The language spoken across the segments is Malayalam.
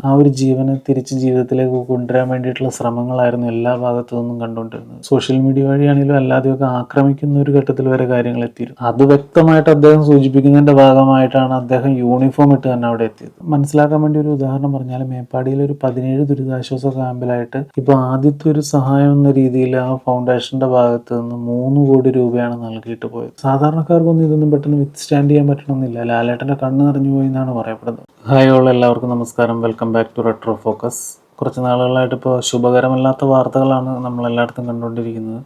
ആ ഒരു ജീവനെ തിരിച്ച് ജീവിതത്തിലേക്ക് കൊണ്ടുവരാൻ വേണ്ടിയിട്ടുള്ള ശ്രമങ്ങളായിരുന്നു എല്ലാ ഭാഗത്തു നിന്നും കണ്ടുകൊണ്ടിരുന്നത്. സോഷ്യൽ മീഡിയ വഴിയാണെങ്കിലും അല്ലാതെയൊക്കെ ആക്രമിക്കുന്ന ഒരു ഘട്ടത്തിൽ വരെ കാര്യങ്ങൾ എത്തിയിരുന്നു. അത് വ്യക്തമായിട്ട് അദ്ദേഹം സൂചിപ്പിക്കുന്നതിന്റെ ഭാഗമായിട്ടാണ് അദ്ദേഹം യൂണിഫോം ഇട്ട് തന്നെ അവിടെ എത്തിയത്. മനസ്സിലാക്കാൻ വേണ്ടി ഒരു ഉദാഹരണം പറഞ്ഞാൽ, മേപ്പാടിയിലെ ഒരു 17 ദുരിതാശ്വാസ ക്യാമ്പിലായിട്ട് ഇപ്പൊ ആദ്യത്തെ ഒരു സഹായം എന്ന രീതിയിൽ ആ ഫൗണ്ടേഷന്റെ ഭാഗത്ത് നിന്ന് 3 കോടി രൂപയാണ് നൽകിയിട്ട് പോയത്. സാധാരണക്കാർക്കൊന്നും ഇതൊന്നും പെട്ടെന്ന് വിത്ത്സ്റ്റാൻഡ് ചെയ്യാൻ പറ്റണമെന്നില്ല. ലാലേട്ടന്റെ കണ്ണ് നിറഞ്ഞു പോയി എന്നാണ് പറയപ്പെടുന്നത്. ഹായ് ഓൾ, എല്ലാവർക്കും നമസ്കാരം. Welcome back to retro focus. കുറച്ച് നാളുകളായിട്ട് ഇപ്പോൾ ശുഭകരമല്ലാത്ത വാർത്തകളാണ് നമ്മൾ എല്ലായിടത്തും കണ്ടുകൊണ്ടിരിക്കുന്നത്.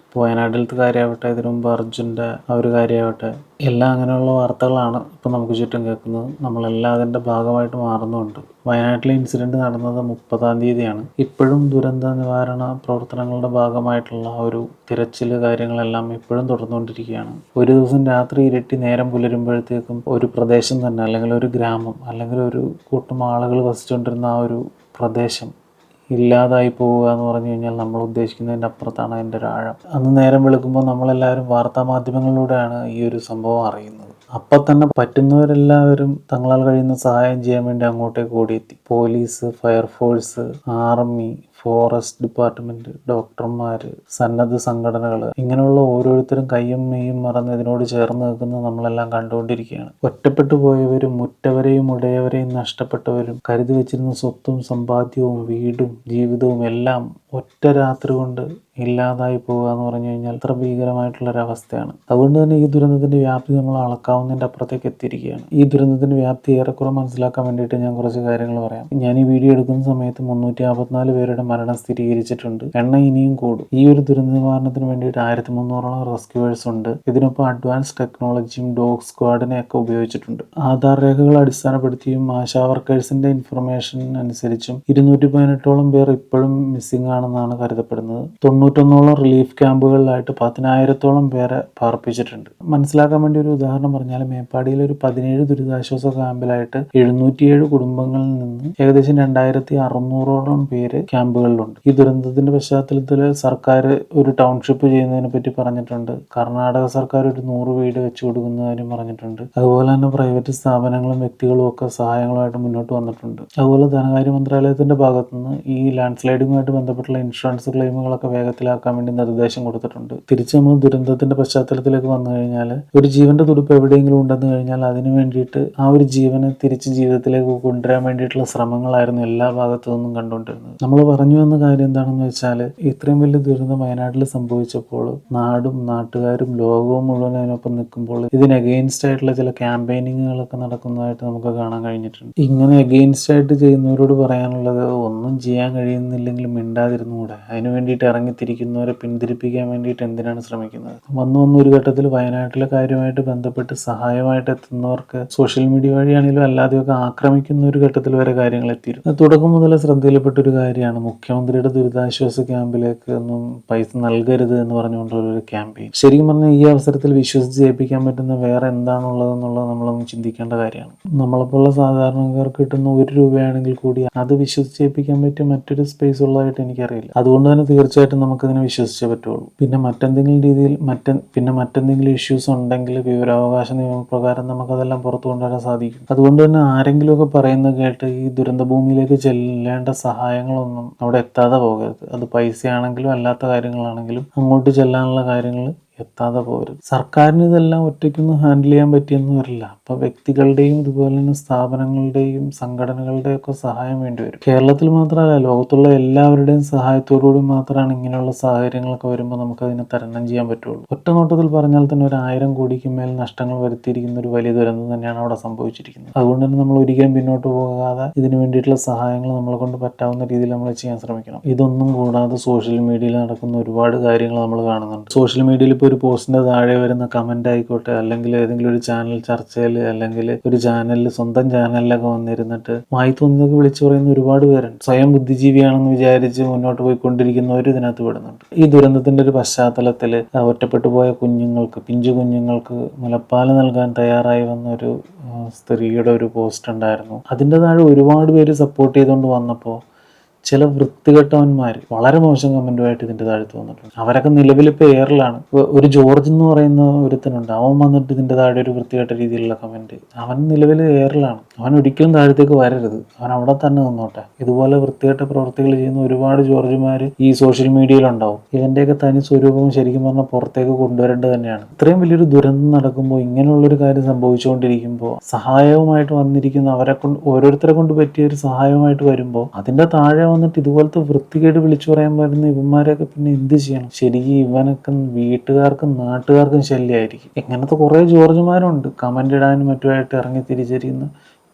ഇപ്പോൾ വയനാട്ടിലത്തെ കാര്യമാവട്ടെ, ഇതിനു മുമ്പ് അർജുൻ്റെ ആ ഒരു കാര്യമാവട്ടെ, എല്ലാം അങ്ങനെയുള്ള വാർത്തകളാണ് ഇപ്പോൾ നമുക്ക് ചുറ്റും കേൾക്കുന്നത്. നമ്മളെല്ലാം അതിൻ്റെ ഭാഗമായിട്ട് മാറുന്നുണ്ട്. വയനാട്ടിലെ ഇൻസിഡൻറ്റ് നടന്നത് 30-ാം തീയതിയാണ്. ഇപ്പോഴും ദുരന്ത നിവാരണ പ്രവർത്തനങ്ങളുടെ ഭാഗമായിട്ടുള്ള ഒരു തിരച്ചിൽ കാര്യങ്ങളെല്ലാം ഇപ്പോഴും തുടർന്നുകൊണ്ടിരിക്കുകയാണ്. ഒരു ദിവസം രാത്രി ഇരുട്ടി നേരം പുലരുമ്പോഴത്തേക്കും ഒരു പ്രദേശം തന്നെ, അല്ലെങ്കിൽ ഒരു ഗ്രാമം, അല്ലെങ്കിൽ ഒരു കൂട്ടം ആളുകൾ വസിച്ചുകൊണ്ടിരുന്ന ആ ഒരു പ്രദേശം ഇല്ലാതായി പോവുക എന്ന് പറഞ്ഞു കഴിഞ്ഞാൽ നമ്മൾ ഉദ്ദേശിക്കുന്നതിൻ്റെ അപ്പുറത്താണ് അതിൻ്റെ ഒരു ആഴം. അന്ന് നേരം വെളുക്കുമ്പോൾ നമ്മളെല്ലാവരും വാർത്താ മാധ്യമങ്ങളിലൂടെയാണ് ഈ ഒരു സംഭവം അറിയുന്നത്. അപ്പം തന്നെ പറ്റുന്നവരെല്ലാവരും തങ്ങളാൽ കഴിയുന്ന സഹായം ചെയ്യാൻ വേണ്ടി അങ്ങോട്ടേക്ക് ഓടിയെത്തി. Police, fire force, army, forest department, ഡോക്ടർമാർ, സന്നദ്ധ സംഘടനകൾ, ഇങ്ങനെയുള്ള ഓരോരുത്തരും കയ്യും മെയ്യും മറന്ന് ഇതിനോട് ചേർന്ന് നിൽക്കുന്നത് നമ്മളെല്ലാം കണ്ടുകൊണ്ടിരിക്കുകയാണ്. ഒറ്റപ്പെട്ടു പോയവരും ഉറ്റവരെയും ഉടയവരെയും നഷ്ടപ്പെട്ടവരും കരുതി വെച്ചിരുന്ന സ്വത്തും സമ്പാദ്യവും വീടും ജീവിതവും എല്ലാം ഒറ്റ രാത്രി കൊണ്ട് ഇല്ലാതായി പോവുക എന്ന് പറഞ്ഞു കഴിഞ്ഞാൽ അത്ര ഭീകരമായിട്ടുള്ളൊരവസ്ഥയാണ്. അതുകൊണ്ട് തന്നെ ഈ ദുരന്തത്തിന്റെ വ്യാപ്തി നമ്മൾ അളക്കാവുന്നതിൻ്റെ അപ്പുറത്തേക്ക് എത്തിയിരിക്കുകയാണ്. ഈ ദുരന്തത്തിന്റെ വ്യാപ്തി ഏറെക്കുറെ മനസ്സിലാക്കാൻ വേണ്ടിയിട്ട് ഞാൻ കുറച്ച് കാര്യങ്ങൾ പറയാം. ഞാൻ ഈ വീഡിയോ എടുക്കുന്ന സമയത്ത് 354 പേരുടെ മരണം സ്ഥിരീകരിച്ചിട്ടുണ്ട്. എണ്ണം ഇനിയും കൂടും. ഈ ഒരു ദുരന്ത നിവാരണത്തിന് വേണ്ടിയിട്ട് 1300ഓളം റെസ്ക്യൂവേഴ്സ് ഉണ്ട്. ഇതിനൊപ്പം അഡ്വാൻസ് ടെക്നോളജിയും ഡോഗ് സ്ക്വാഡിനെയൊക്കെ ഉപയോഗിച്ചിട്ടുണ്ട്. ആധാർ രേഖകൾ അടിസ്ഥാനപ്പെടുത്തിയും ആശാ വർക്കേഴ്സിന്റെ ഇൻഫർമേഷൻ അനുസരിച്ചും 218ഓളം പേർ ഇപ്പോഴും മിസ്സിംഗ് ആണെന്നാണ് കരുതപ്പെടുന്നത്. 91ഓളം റിലീഫ് ക്യാമ്പുകളിലായിട്ട് 10,000ഓളം പേരെ പാർപ്പിച്ചിട്ടുണ്ട്. മനസ്സിലാക്കാൻ വേണ്ടി ഒരു ഉദാഹരണം പറഞ്ഞാൽ, മേപ്പാടിയിലെ ഒരു 17 ദുരിതാശ്വാസ ക്യാമ്പിലായിട്ട് 707 കുടുംബങ്ങളിൽ നിന്ന് ഏകദേശം 2600ഓളം പേര് ക്യാമ്പുകളിലുണ്ട്. ഈ ദുരന്തത്തിന്റെ പശ്ചാത്തലത്തിൽ സർക്കാർ ഒരു ടൗൺഷിപ്പ് ചെയ്യുന്നതിനെ പറ്റി പറഞ്ഞിട്ടുണ്ട്. കർണാടക സർക്കാർ ഒരു 100 വീട് വെച്ചു കൊടുക്കുന്ന കാര്യം പറഞ്ഞിട്ടുണ്ട്. അതുപോലെ തന്നെ പ്രൈവറ്റ് സ്ഥാപനങ്ങളും വ്യക്തികളും ഒക്കെ സഹായങ്ങളുമായിട്ട് മുന്നോട്ട് വന്നിട്ടുണ്ട്. അതുപോലെ ധനകാര്യ മന്ത്രാലയത്തിന്റെ ഭാഗത്തുനിന്ന് ഈ ലാൻഡ് സ്ലൈഡിങ്ങുമായിട്ട് ബന്ധപ്പെട്ടുള്ള ഇൻഷുറൻസ് ക്ലെയിമുകളൊക്കെ വേഗത്തിലാക്കാൻ വേണ്ടി നിർദ്ദേശം കൊടുത്തിട്ടുണ്ട്. തിരിച്ച് നമ്മൾ ദുരന്തത്തിന്റെ പശ്ചാത്തലത്തിലേക്ക് വന്നു കഴിഞ്ഞാൽ, ഒരു ജീവന്റെ തുടിപ്പ് എവിടെയെങ്കിലും ഉണ്ടെന്ന് കഴിഞ്ഞാൽ അതിനു വേണ്ടിയിട്ട് ആ ഒരു ജീവനെ തിരിച്ച് ജീവിതത്തിലേക്ക് കൊണ്ടുവരാൻ വേണ്ടിയിട്ടുള്ള ശ്രമങ്ങളായിരുന്നു എല്ലാ ഭാഗത്തു നിന്നും കണ്ടുകൊണ്ടിരുന്നത്. നമ്മൾ പറഞ്ഞു വന്ന കാര്യം എന്താണെന്ന് വെച്ചാൽ, ഇത്രയും വലിയ ദുരന്തം വയനാട്ടിൽ സംഭവിച്ചപ്പോൾ നാടും നാട്ടുകാരും ലോകവും മുഴുവൻ അതിനൊപ്പം നിൽക്കുമ്പോൾ ഇതിന് അഗെയിൻസ്റ്റ് ആയിട്ടുള്ള ചില ക്യാമ്പയിനിങ്ങുകളൊക്കെ നടക്കുന്നതായിട്ട് നമുക്ക് കാണാൻ കഴിഞ്ഞിട്ടുണ്ട്. ഇങ്ങനെ അഗെയിൻസ്റ്റ് ആയിട്ട് ചെയ്യുന്നവരോട് പറയാനുള്ളത്, ഒന്നും ചെയ്യാൻ കഴിയുന്നില്ലെങ്കിലും മിണ്ടാതിരുന്നുകൂടെ? അതിനു വേണ്ടിയിട്ട് ഇറങ്ങിത്തിരിക്കുന്നവരെ പിന്തിരിപ്പിക്കാൻ വേണ്ടിയിട്ട് എന്തിനാണ് ശ്രമിക്കുന്നത്? വന്നു ഒരു ഘട്ടത്തിൽ വയനാട്ടിലെ കാര്യമായിട്ട് ബന്ധപ്പെട്ട് സഹായമായിട്ട് എത്തുന്നവർക്ക് സോഷ്യൽ മീഡിയ വഴിയാണെങ്കിലും അല്ലാതെയൊക്കെ ആക്രമിക്കുന്ന ഒരു ഘട്ടത്തിൽ വരെ കാര്യങ്ങൾ എത്തിയിരുന്നു. തുടക്കം മുതലേ ശ്രദ്ധയിൽപ്പെട്ട ഒരു കാര്യമാണ് മുഖ്യമന്ത്രിയുടെ ദുരിതാശ്വാസ ക്യാമ്പിലേക്ക് ഒന്നും പൈസ നൽകരുത് എന്ന് പറഞ്ഞുകൊണ്ടുള്ള ഒരു ക്യാമ്പയിൻ. ശരിക്കും പറഞ്ഞാൽ ഈ അവസരത്തിൽ വിശ്വസിച്ച് ജയിപ്പിക്കാൻ പറ്റുന്ന വേറെ എന്താണുള്ളതെന്നുള്ളത് നമ്മളൊന്ന് ചിന്തിക്കേണ്ട കാര്യമാണ്. നമ്മളെപ്പോലുള്ള സാധാരണക്കാർക്ക് കിട്ടുന്ന 1 രൂപയാണെങ്കിൽ കൂടി അത് വിശ്വസിച്ച് ജയിപ്പിക്കാൻ പറ്റിയ മറ്റൊരു സ്പേസ് ഉള്ളതായിട്ട് എനിക്കറിയില്ല. അതുകൊണ്ട് തന്നെ തീർച്ചയായിട്ടും നമുക്കതിനെ വിശ്വസിച്ചേ പറ്റുള്ളൂ. പിന്നെ മറ്റെന്തെങ്കിലും രീതിയിൽ മറ്റെന്തെങ്കിലും ഇഷ്യൂസ് ഉണ്ടെങ്കിൽ വിവരാവകാശ നിയമപ്രകാരം നമുക്കതെല്ലാം പുറത്തു കൊണ്ടുവരാൻ സാധിക്കും. അതുകൊണ്ട് തന്നെ ആരെങ്കിലുമൊക്കെ പറയുന്നത് കേട്ട് ഈ ദുരന്ത ഭൂമിയിലേക്ക് ചെല്ലേണ്ട സഹായങ്ങളൊന്നും അവിടെ എത്താതെ പോകരുത്. അത് പൈസയാണെങ്കിലും അല്ലാത്ത കാര്യങ്ങളാണെങ്കിലും അങ്ങോട്ട് ചെല്ലാനുള്ള കാര്യങ്ങൾ എത്താതെ പോകരുത്. സർക്കാരിന് ഇതെല്ലാം ഒറ്റയ്ക്കൊന്നും ഹാൻഡിൽ ചെയ്യാൻ പറ്റിയെന്ന് വരില്ല. അപ്പോൾ വ്യക്തികളുടെയും ഇതുപോലെ തന്നെ സ്ഥാപനങ്ങളുടെയും സംഘടനകളുടെയും ഒക്കെ സഹായം വേണ്ടി വരും. കേരളത്തിൽ മാത്രമല്ല, ലോകത്തുള്ള എല്ലാവരുടെയും സഹായത്തോടുകൂടി മാത്രമാണ് ഇങ്ങനെയുള്ള സാഹചര്യങ്ങളൊക്കെ വരുമ്പോൾ നമുക്കതിനെ തരണം ചെയ്യാൻ പറ്റുള്ളൂ. ഒറ്റ നോട്ടത്തിൽ പറഞ്ഞാൽ തന്നെ 1000 കോടിക്ക് മേൽ നഷ്ടങ്ങൾ വരുത്തിയിരിക്കുന്ന ഒരു വലിയ ദുരന്തം തന്നെയാണ് അവിടെ സംഭവിച്ചിരിക്കുന്നത്. അതുകൊണ്ട് തന്നെ നമ്മൾ ഒരിക്കലും പിന്നോട്ട് പോകാതെ ഇതിനു വേണ്ടിയിട്ടുള്ള സഹായങ്ങൾ നമ്മളെ കൊണ്ട് പറ്റാവുന്ന രീതിയിൽ നമ്മൾ ചെയ്യാൻ ശ്രമിക്കണം. ഇതൊന്നും കൂടാതെ സോഷ്യൽ മീഡിയയിൽ നടക്കുന്ന ഒരുപാട് കാര്യങ്ങൾ നമ്മൾ കാണുന്നുണ്ട്. സോഷ്യൽ മീഡിയയിൽ ഇപ്പോൾ ഒരു പോസ്റ്റിന്റെ താഴെ വരുന്ന കമന്റ് ആയിക്കോട്ടെ, അല്ലെങ്കിൽ ഏതെങ്കിലും ഒരു ചാനൽ ചർച്ചയിൽ, അല്ലെങ്കിൽ ഒരു ചാനലിൽ, സ്വന്തം ചാനലിലൊക്കെ വന്നിരുന്നിട്ട് വായി തോന്നിയതൊക്കെ വിളിച്ചു പറയുന്ന ഒരുപാട് പേരുണ്ട്. സ്വയം ബുദ്ധിജീവിയാണെന്ന് വിചാരിച്ച് മുന്നോട്ട് പോയിക്കൊണ്ടിരിക്കുന്നവർ ഇതിനകത്ത് പെടുന്നുണ്ട്. ഈ ദുരന്തത്തിന്റെ ഒരു പശ്ചാത്തലത്തിൽ ഒറ്റപ്പെട്ടു പോയ കുഞ്ഞുങ്ങൾക്ക്, പിഞ്ചു കുഞ്ഞുങ്ങൾക്ക് മുലപ്പാല് നൽകാൻ തയ്യാറായി വന്ന ഒരു സ്ത്രീയുടെ ഒരു പോസ്റ്റ് ഉണ്ടായിരുന്നു. അതിൻ്റെ താഴെ ഒരുപാട് പേര് സപ്പോർട്ട് ചെയ്തുകൊണ്ട് വന്നപ്പോൾ ചില വൃത്തികെട്ടവന്മാർ വളരെ മോശം കമന്റുമായിട്ട് ഇതിന്റെ താഴത്ത് വന്നിട്ടുണ്ട്. അവരൊക്കെ നിലവിലിപ്പോൾ എയറിലാണ്. ഒരു ജോർജ് എന്ന് പറയുന്ന ഒരുത്തനുണ്ട്, അവൻ വന്നിട്ട് ഇതിന്റെ താഴെ ഒരു വൃത്തികെട്ട രീതിയിലുള്ള കമന്റ്. അവൻ നിലവിൽ എയറിലാണ്, അവൻ ഒരിക്കലും താഴത്തേക്ക് വരരുത്, അവൻ അവിടെ തന്നെ നിന്നോട്ടെ. ഇതുപോലെ വൃത്തികെട്ട പ്രവൃത്തികൾ ചെയ്യുന്ന ഒരുപാട് ജോർജുമാർ ഈ സോഷ്യൽ മീഡിയയിലുണ്ടാവും. ഇവന്റെയൊക്കെ തനി സ്വരൂപം ശരിക്കും പറഞ്ഞാൽ പുറത്തേക്ക് കൊണ്ടുവരേണ്ടത് തന്നെയാണ്. ഇത്രയും വലിയൊരു ദുരന്തം നടക്കുമ്പോൾ, ഇങ്ങനെയുള്ളൊരു കാര്യം സംഭവിച്ചുകൊണ്ടിരിക്കുമ്പോൾ, സഹായവുമായിട്ട് വന്നിരിക്കുന്ന അവരെ കൊണ്ട് ഓരോരുത്തരെ കൊണ്ട് പറ്റിയ ഒരു സഹായവുമായിട്ട് വരുമ്പോൾ അതിന്റെ താഴെ വന്നിട്ട് ഇതുപോലത്തെ വൃത്തികേട് വിളിച്ചു പറയാൻ വരുന്ന ഇവന്മാരെയൊക്കെ പിന്നെ എന്ത് ചെയ്യണം? ശരിക്കും ഇവനൊക്കെ വീട്ടുകാർക്കും നാട്ടുകാർക്കും ശല്യമായിരിക്കും. ഇങ്ങനത്തെ കുറെ ജോർജുമാരുണ്ട്, കമന്റ് ഇടാനും മറ്റുമായിട്ട് ഇറങ്ങി തിരിച്ചറിയുന്ന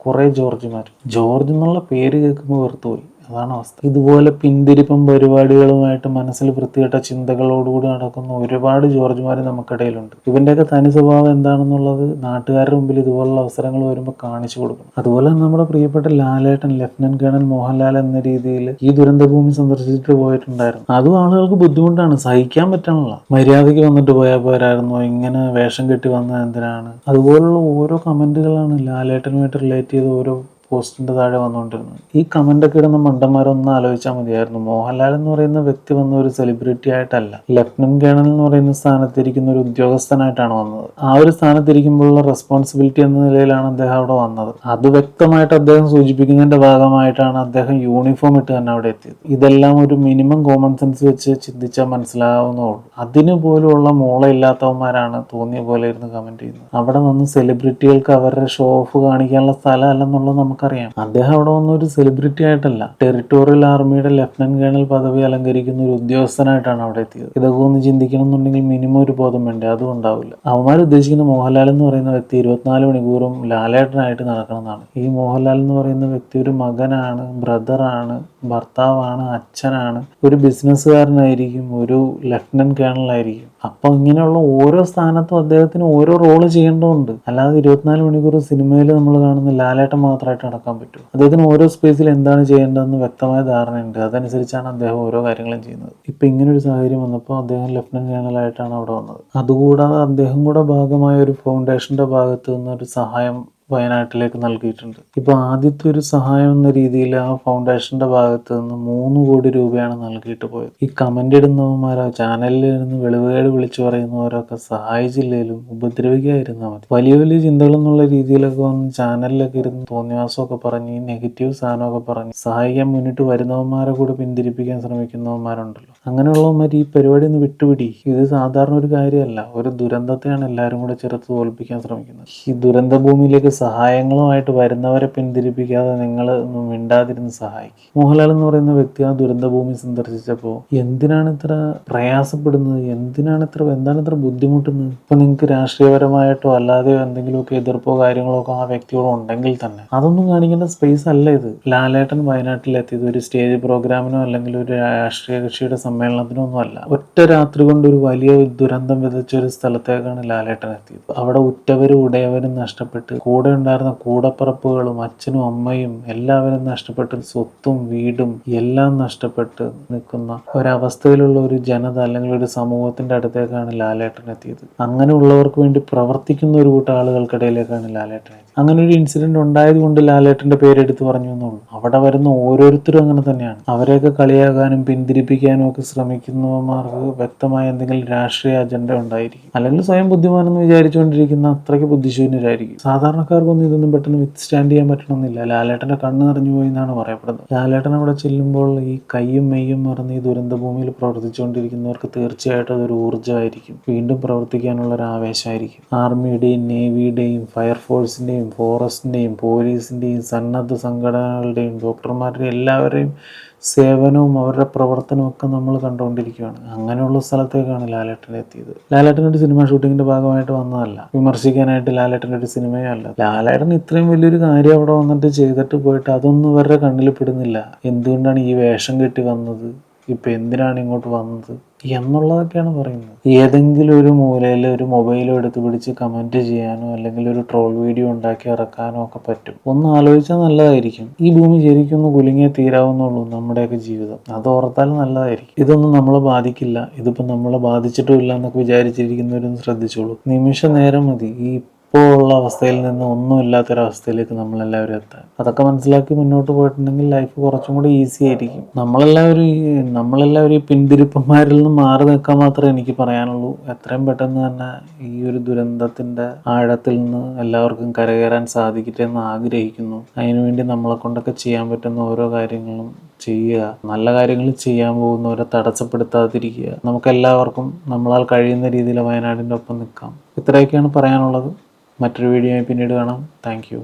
കുറെ ജോർജുമാർ. ജോർജ് എന്നുള്ള പേര് കേൾക്കുമ്പോൾ വെറുത്തുപോയി, അതാണ് അവസ്ഥ. ഇതുപോലെ പിന്തിരിപ്പും പരിപാടികളുമായിട്ട് മനസ്സിൽ വൃത്തികെട്ട ചിന്തകളോടുകൂടി നടക്കുന്ന ഒരുപാട് ജോർജുമാർ നമുക്കിടയിലുണ്ട്. ഇവന്റെയൊക്കെ തനി സ്വഭാവം എന്താണെന്നുള്ളത് നാട്ടുകാരുടെ മുമ്പിൽ ഇതുപോലുള്ള അവസരങ്ങൾ വരുമ്പോൾ കാണിച്ചു കൊടുക്കണം. അതുപോലെ തന്നെ നമ്മുടെ പ്രിയപ്പെട്ട ലാലേട്ടൻ, ലഫ്റ്റനന്റ് കേണൽ മോഹൻലാൽ എന്ന രീതിയിൽ ഈ ദുരന്തഭൂമി സന്ദർശിച്ചിട്ട് പോയിട്ടുണ്ടായിരുന്നു. അതും ആളുകൾക്ക് ബുദ്ധിമുട്ടാണ്, സഹിക്കാൻ പറ്റണില്ല. മര്യാദയ്ക്ക് വന്നിട്ട് പോയാൽ പോരായിരുന്നോ, ഇങ്ങനെ വേഷം കെട്ടി വന്നത് എന്തിനാണ്? അതുപോലുള്ള ഓരോ കമന്റുകളാണ് ലാലേട്ടനുമായിട്ട് റിലേറ്റ് ചെയ്ത് ഓരോ പോസ്റ്റിന്റെ താഴെ വന്നുകൊണ്ടിരുന്നത്. ഈ കമന്റൊക്കെ ഇടുന്ന മണ്ടന്മാരൊന്നും ആലോചിച്ചാൽ മതിയായിരുന്നു. മോഹൻലാൽ എന്ന് പറയുന്ന വ്യക്തി വന്ന ഒരു സെലിബ്രിറ്റി ആയിട്ടല്ല, ലഫ്റ്റനന്റ് കേണൽ എന്ന് പറയുന്ന സ്ഥാനത്തിരിക്കുന്ന ഒരു ഉദ്യോഗസ്ഥനായിട്ടാണ് വന്നത്. ആ ഒരു സ്ഥാനത്തിരിക്കുമ്പോഴുള്ള റെസ്പോൺസിബിലിറ്റി എന്ന നിലയിലാണ് അദ്ദേഹം അവിടെ വന്നത്. അത് വ്യക്തമായിട്ട് അദ്ദേഹം സൂചിപ്പിക്കുന്നതിന്റെ ഭാഗമായിട്ടാണ് അദ്ദേഹം യൂണിഫോം ഇട്ട് തന്നെ അവിടെ എത്തിയത്. ഇതെല്ലാം ഒരു മിനിമം കോമൺ സെൻസ് വെച്ച് ചിന്തിച്ചാൽ മനസ്സിലാവുന്നുള്ളൂ. അതിന് പോലുള്ള മൂളയില്ലാത്തവന്മാരാണ് തോന്നിയ പോലെ ഇരുന്ന് കമന്റ് ചെയ്യുന്നത്. അവിടെ വന്ന് സെലിബ്രിറ്റികൾക്ക് അവരുടെ ഷോ ഓഫ് കാണിക്കാനുള്ള സ്ഥലമല്ലെന്നുള്ളത് നമുക്കറിയാം. അദ്ദേഹം അവിടെ വന്ന ഒരു സെലിബ്രിറ്റി ആയിട്ടല്ല, ടെറിട്ടോറിയൽ ആർമിയുടെ ലഫ്റ്റനന്റ് കേണൽ പദവി അലങ്കരിക്കുന്ന ഒരു ഉദ്യോഗസ്ഥനായിട്ടാണ് അവിടെ എത്തിയത്. ഇതൊക്കെ ഒന്ന് ചിന്തിക്കണം എന്നുണ്ടെങ്കിൽ മിനിമം ഒരു ബോധം വേണ്ടേ? അതും ഉണ്ടാവില്ല. അവന്മാർ ഉദ്ദേശിക്കുന്ന മോഹൻലാൽ എന്ന് പറയുന്ന വ്യക്തി 24 മണിക്കൂറും ലാലേട്ടനായിട്ട് നടക്കണമെന്നാണ്. ഈ മോഹൻലാൽ എന്ന് പറയുന്ന വ്യക്തി ഒരു മകനാണ്, ബ്രദറാണ്, ഭർത്താവാണ്, അച്ഛനാണ്, ഒരു ബിസിനസ്സുകാരനായിരിക്കും, ഒരു ലഫ്റ്റനന്റ് കേണലായിരിക്കും. അപ്പൊ ഇങ്ങനെയുള്ള ഓരോ സ്ഥാനത്തും അദ്ദേഹത്തിന് ഓരോ റോള് ചെയ്യേണ്ടതുണ്ട്. അല്ലാതെ 24 മണിക്കൂർ സിനിമയിൽ നമ്മൾ കാണുന്ന ലാലേട്ടൻ മാത്രമായിട്ട് നടക്കാൻ പറ്റും. അദ്ദേഹത്തിന് ഓരോ സ്പേസിൽ എന്താണ് ചെയ്യേണ്ടതെന്ന് വ്യക്തമായ ധാരണയുണ്ട്. അതനുസരിച്ചാണ് അദ്ദേഹം ഓരോ കാര്യങ്ങളും ചെയ്യുന്നത്. ഇപ്പൊ ഇങ്ങനൊരു സാഹചര്യം വന്നപ്പോൾ അദ്ദേഹം ലഫ്റ്റനന്റ് കേണലായിട്ടാണ് അവിടെ വന്നത്. അതുകൂടാതെ അദ്ദേഹം കൂടെ ഭാഗമായ ഒരു ഫൗണ്ടേഷന്റെ ഭാഗത്ത് നിന്ന് ഒരു സഹായം വയനാട്ടിലേക്ക് നൽകിയിട്ടുണ്ട്. ഇപ്പൊ ആദ്യത്തെ ഒരു സഹായം എന്ന രീതിയിൽ ആ ഫൗണ്ടേഷന്റെ ഭാഗത്ത് നിന്ന് 3 കോടി രൂപയാണ് നൽകിയിട്ട് പോയത്. ഈ കമന്റ് ഇടുന്നവന്മാരോ ചാനലിൽ ഇരുന്ന് വെളിവുകേട് വിളിച്ചു പറയുന്നവരൊക്കെ സഹായിച്ചില്ലേലും ഉപദ്രവിക്കാതിരുന്നാൽ മതി. വലിയ വലിയ ചിന്തകൾ എന്നുള്ള രീതിയിലൊക്കെ വന്ന് ചാനലിലൊക്കെ ഇരുന്ന് തോന്നിവാസമൊക്കെ പറഞ്ഞ് ഈ നെഗറ്റീവ് സാധനമൊക്കെ പറഞ്ഞ് സഹായിക്കാൻ മുന്നിട്ട് വരുന്നവന്മാരെ കൂടെ പിന്തിരിപ്പിക്കാൻ ശ്രമിക്കുന്നവന്മാരുണ്ടല്ലോ, അങ്ങനെയുള്ളവന്മാർ ഈ പരിപാടി ഒന്ന് വിട്ടുപിടി. ഇത് സാധാരണ ഒരു കാര്യമല്ല, ഒരു ദുരന്തത്തെയാണ് എല്ലാവരും കൂടെ ചെറുത്ത് തോൽപ്പിക്കാൻ ശ്രമിക്കുന്നത്. ഈ ദുരന്ത ഭൂമിയിലേക്ക് സഹായങ്ങളുമായിട്ട് വരുന്നവരെ പിന്തിരിപ്പിക്കാതെ നിങ്ങൾ ഒന്നും മിണ്ടാതിരുന്ന് സഹായിക്കും. മോഹൻലാൽ എന്ന് പറയുന്ന വ്യക്തി ആ ദുരന്തഭൂമി സന്ദർശിച്ചപ്പോൾ എന്തിനാണ് ഇത്ര പ്രയാസപ്പെടുന്നത്, എന്താണ് ഇത്ര ബുദ്ധിമുട്ടുന്നത്? ഇപ്പൊ നിങ്ങൾക്ക് രാഷ്ട്രീയപരമായിട്ടോ അല്ലാതെയോ എന്തെങ്കിലുമൊക്കെ എതിർപ്പോ കാര്യങ്ങളോ ഒക്കെ ആ വ്യക്തിയോട് ഉണ്ടെങ്കിൽ തന്നെ അതൊന്നും കാണിക്കേണ്ട സ്പേസ് അല്ല ഇത്. ലാലേട്ടൻ വയനാട്ടിലെത്തിയത് ഒരു സ്റ്റേജ് പ്രോഗ്രാമിനോ അല്ലെങ്കിൽ ഒരു രാഷ്ട്രീയ കക്ഷിയുടെ സമ്മേളനത്തിനോ ഒന്നും അല്ല. ഒറ്റ രാത്രി കൊണ്ട് ഒരു വലിയ ദുരന്തം വിതച്ച ഒരു സ്ഥലത്തേക്കാണ് ലാലേട്ടൻ എത്തിയത്. അവിടെ ഉറ്റവരും ഉടയവരും നഷ്ടപ്പെട്ട്, കൂടെ ഉണ്ടായിരുന്ന കൂടപ്പറപ്പുകളും അച്ഛനും അമ്മയും എല്ലാവരും നഷ്ടപ്പെട്ട്, സ്വത്തും വീടും എല്ലാം നഷ്ടപ്പെട്ട് നിൽക്കുന്ന ഒരവസ്ഥയിലുള്ള ഒരു ജനത അല്ലെങ്കിൽ ഒരു സമൂഹത്തിന്റെ അടുത്തേക്കാണ് ലാലേട്ടൻ എത്തിയത്. അങ്ങനെയുള്ളവർക്ക് വേണ്ടി പ്രവർത്തിക്കുന്ന ഒരു കൂട്ടം ആളുകൾക്കിടയിലേക്കാണ് ലാലേട്ടൻ എത്തിയത്. അങ്ങനെ ഒരു ഇൻസിഡന്റ് ഉണ്ടായത് കൊണ്ട് ലാലേട്ടന്റെ പേരെടുത്ത് പറഞ്ഞു എന്നുള്ളൂ. അവിടെ വരുന്ന ഓരോരുത്തരും അങ്ങനെ തന്നെയാണ്. അവരെയൊക്കെ കളിയാക്കാനും പിന്തിരിപ്പിക്കാനും ഒക്കെ ശ്രമിക്കുന്നവന്മാർക്ക് വ്യക്തമായ എന്തെങ്കിലും രാഷ്ട്രീയ അജണ്ട ഉണ്ടായിരിക്കും, അല്ലെങ്കിൽ സ്വയം ബുദ്ധിമാനെന്ന് വിചാരിച്ചുകൊണ്ടിരിക്കുന്ന അത്രയ്ക്ക് ബുദ്ധിശൂന്യരായിരിക്കും. സാധാരണക്കാർക്കൊന്നും ഇതൊന്നും പെട്ടെന്ന് വിത്ത്സ്റ്റാൻഡ് ചെയ്യാൻ പറ്റണമെന്നില്ല. ലാലേട്ടന്റെ കണ്ണ് നിറഞ്ഞു പോയി എന്നാണ് പറയപ്പെടുന്നത്. ലാലേട്ടൻ അവിടെ ചെല്ലുമ്പോൾ ഈ കയ്യും മെയ്യും മറന്ന് ഈ ദുരന്ത ഭൂമിയിൽ പ്രവർത്തിച്ചുകൊണ്ടിരിക്കുന്നവർക്ക് തീർച്ചയായിട്ടും അതൊരു ഊർജ്ജമായിരിക്കും, വീണ്ടും പ്രവർത്തിക്കാനുള്ള ഒരു ആവേശമായിരിക്കും. ആർമിയുടെയും നേവിയുടെയും ഫയർഫോഴ്സിന്റെയും ഫോറസ്റ്റിന്റെയും പോലീസിന്റെയും സന്നദ്ധ സംഘടനകളുടെയും ഡോക്ടർമാരുടെയും എല്ലാവരെയും സേവനവും അവരുടെ പ്രവർത്തനവും ഒക്കെ നമ്മൾ കണ്ടുകൊണ്ടിരിക്കുകയാണ്. അങ്ങനെയുള്ള സ്ഥലത്തേക്കാണ് ലാലേട്ടൻ എത്തിയത്. ലാലേട്ടൻ ഒരു സിനിമ ഷൂട്ടിങ്ങിന്റെ ഭാഗമായിട്ട് വന്നതല്ല, വിമർശിക്കാനായിട്ട് ലാലേട്ടൻ്റെ ഒരു സിനിമയും അല്ല. ലാലേട്ടൻ ഇത്രയും വലിയൊരു കാര്യം അവിടെ വന്നിട്ട് ചെയ്തിട്ട് പോയിട്ട് അതൊന്നും ഇവരുടെ കണ്ണിൽ പെടുന്നില്ല. എന്തുകൊണ്ടാണ് ഈ വേഷം കെട്ടി വന്നത്, ഇപ്പൊ എന്തിനാണ് ഇങ്ങോട്ട് വന്നത് എന്നുള്ളതൊക്കെയാണ് പറയുന്നത്. ഏതെങ്കിലും ഒരു മൂലയിൽ ഒരു മൊബൈലോ എടുത്ത് പിടിച്ച് കമന്റ് ചെയ്യാനോ അല്ലെങ്കിൽ ഒരു ട്രോൾ വീഡിയോ ഉണ്ടാക്കി ഇറക്കാനോ ഒക്കെ പറ്റും. ഒന്ന് ആലോചിച്ചാൽ നല്ലതായിരിക്കും. ഈ ഭൂമി ശരിക്കും ഒന്ന് കുലുങ്ങിയേ തീരാവുന്നുള്ളൂ നമ്മുടെയൊക്കെ ജീവിതം. അത് ഓർത്താൽ നല്ലതായിരിക്കും. ഇതൊന്നും നമ്മളെ ബാധിക്കില്ല, ഇതിപ്പോൾ നമ്മളെ ബാധിച്ചിട്ടും ഇല്ല എന്നൊക്കെ വിചാരിച്ചിരിക്കുന്നവരൊന്ന് ശ്രദ്ധിച്ചോളൂ. നിമിഷ നേരം മതി ഈ ഇപ്പോൾ ഉള്ള അവസ്ഥയിൽ നിന്ന് ഒന്നുമില്ലാത്തൊരവസ്ഥയിലേക്ക് നമ്മളെല്ലാവരും എത്താൻ. അതൊക്കെ മനസ്സിലാക്കി മുന്നോട്ട് പോയിട്ടുണ്ടെങ്കിൽ ലൈഫ് കുറച്ചും കൂടി ഈസി ആയിരിക്കും. നമ്മളെല്ലാവരും ഈ പിന്തിരിപ്പന്മാരിൽ നിന്ന് മാറി നിൽക്കാൻ മാത്രമേ എനിക്ക് പറയാനുള്ളൂ. എത്രയും പെട്ടെന്ന് തന്നെ ഈ ഒരു ദുരന്തത്തിൻ്റെ ആഴത്തിൽ നിന്ന് എല്ലാവർക്കും കരകയറാൻ സാധിക്കട്ടെ എന്ന് ആഗ്രഹിക്കുന്നു. അതിനുവേണ്ടി നമ്മളെ കൊണ്ടൊക്കെ ചെയ്യാൻ പറ്റുന്ന ഓരോ കാര്യങ്ങളും ചെയ്യുക. നല്ല കാര്യങ്ങൾ ചെയ്യാൻ പോകുന്നവരെ തടസ്സപ്പെടുത്താതിരിക്കുക. നമുക്കെല്ലാവർക്കും നമ്മളാൽ കഴിയുന്ന രീതിയിൽ വയനാടിൻ്റെ ഒപ്പം നിൽക്കാം. ഇത്രയൊക്കെയാണ് പറയാനുള്ളത്. മറ്റൊരു വീഡിയോയിൽ പിന്നീട് കാണാം. Thank you.